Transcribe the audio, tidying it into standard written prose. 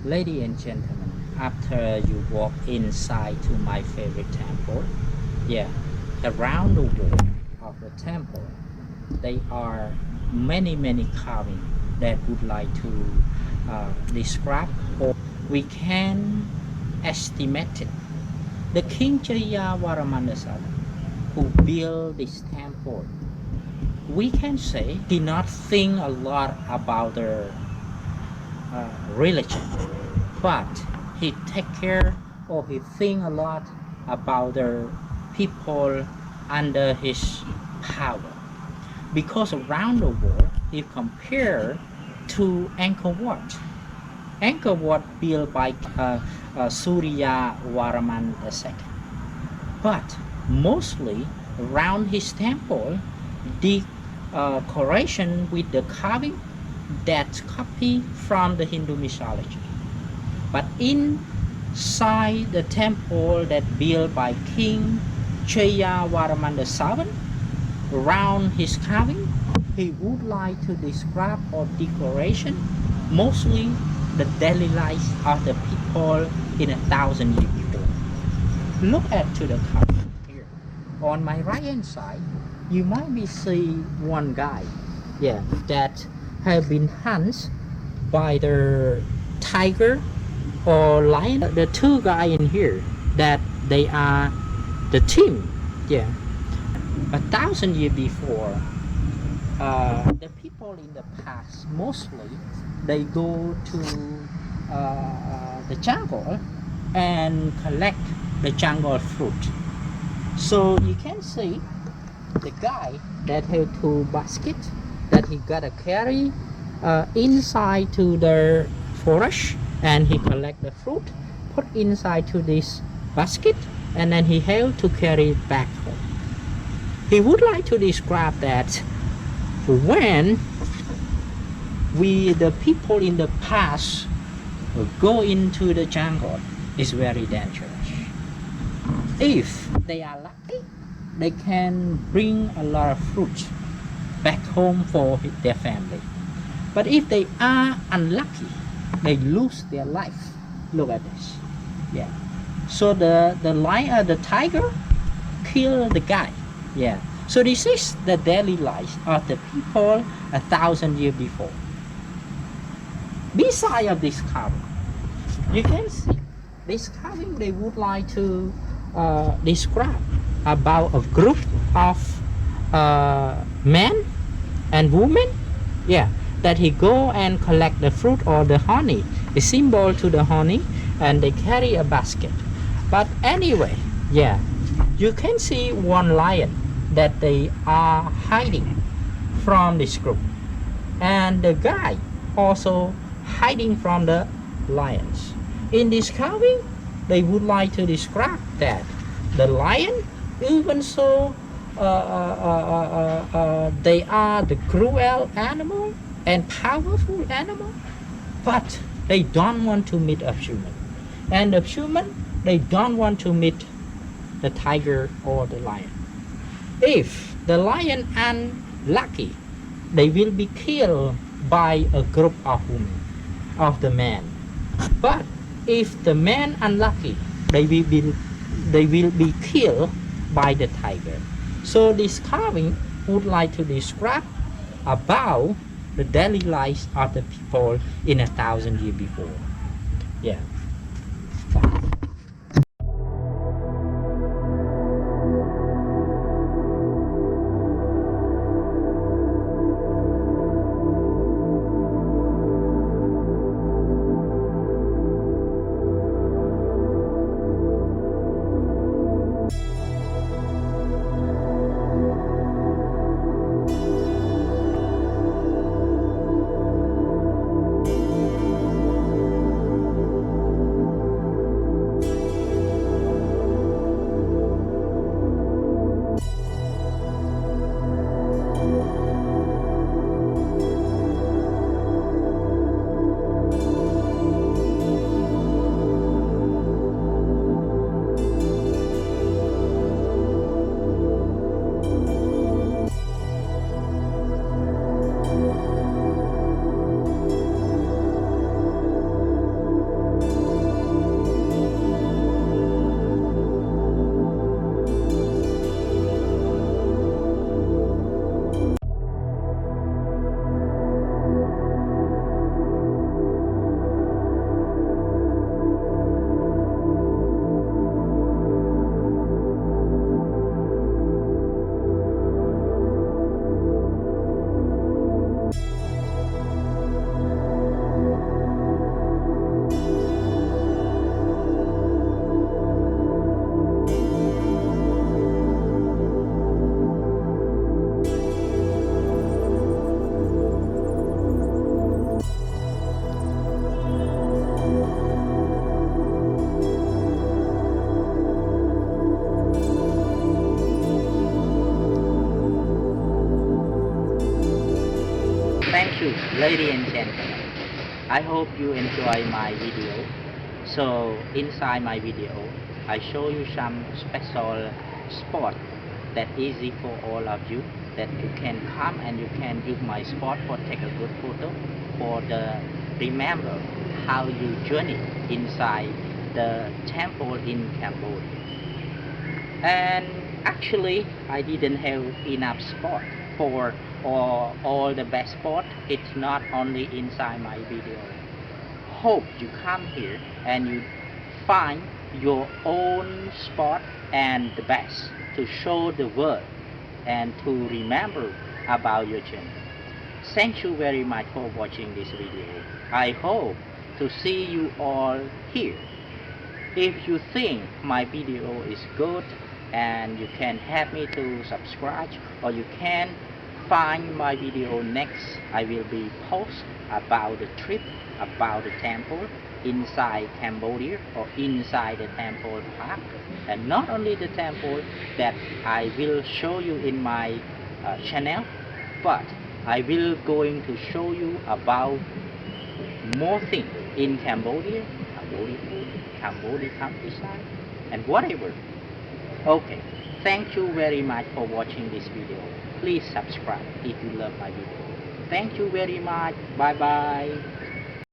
Ladies and gentlemen, after you walk inside to my favorite temple, yeah, around the wall of the temple, there are many carving that would like to describe, or we can estimate it. The King Jayavarman II, who built this temple, we can say did not think a lot about the religion, but he take care, or he think a lot about the people under his power, because around the world, if compared to Angkor Wat, Angkor Wat built by Surya Varaman II, but mostly around his temple, decoration with the carving that copy from the Hindu mythology. But inside the temple that built by King Jayavarman VII, around his carving, he would like to describe or decoration mostly the daily life of the people in 1,000 years before. Look at to the carving here. On my right hand side, you might be see one guy, yeah, that have been hunted by the tiger or lion. The two guys in here, that they are the team, yeah. 1,000 years before, the people in the past mostly they go to the jungle and collect the jungle fruit. So you can see the guy that have two baskets that he gotta carry inside to the forest, and he collect the fruit, put inside to this basket, and then he have to carry it back home. He would like to describe that when the people in the past go into the jungle, is very dangerous. If they are lucky, they can bring a lot of fruit back home for their family. But if they are unlucky, they lose their life. Look at this. Yeah. So the lion, the tiger, kill the guy. Yeah. So this is the daily life of the people 1,000 years before. Beside of this carving, you can see this carving they would like to describe about a group of men and women, yeah, that he go and collect the fruit or the honey, the symbol to the honey, and they carry a basket. But anyway, yeah, you can see one lion that they are hiding from this group, and the guy also hiding from the lions. In this carving, they would like to describe that the lion, even so they are the cruel animal and powerful animal, but they don't want to meet a human, and the human, they don't want to meet the tiger or the lion. If the lion unlucky, they will be killed by a group of women, of the men. But if the man unlucky, they will be killed by the tiger. So this carving would like to describe about the daily life of the people in 1,000 years before. Yeah. too, ladies and gentlemen. I hope you enjoy my video. So inside my video, I show you some special spot that easy for all of you, that you can come and you can use my spot for take a good photo, for the remember how you journey inside the temple in Cambodia. And actually I didn't have enough spot for all the best spot. It's not only inside my video. Hope you come here and you find your own spot and the best to show the world and to remember about your journey. Thank you very much for watching this video. I hope to see you all here. If you think my video is good and you can help me to subscribe, or you can find my video next, I will be post about the trip, about the temple inside Cambodia or inside the temple park. And not only the temple that I will show you in my channel, but I will going to show you about more things in Cambodia, Cambodia food, Cambodia countryside, and whatever. Okay, thank you very much for watching this video. Please subscribe if you love my video. Thank you very much. Bye bye.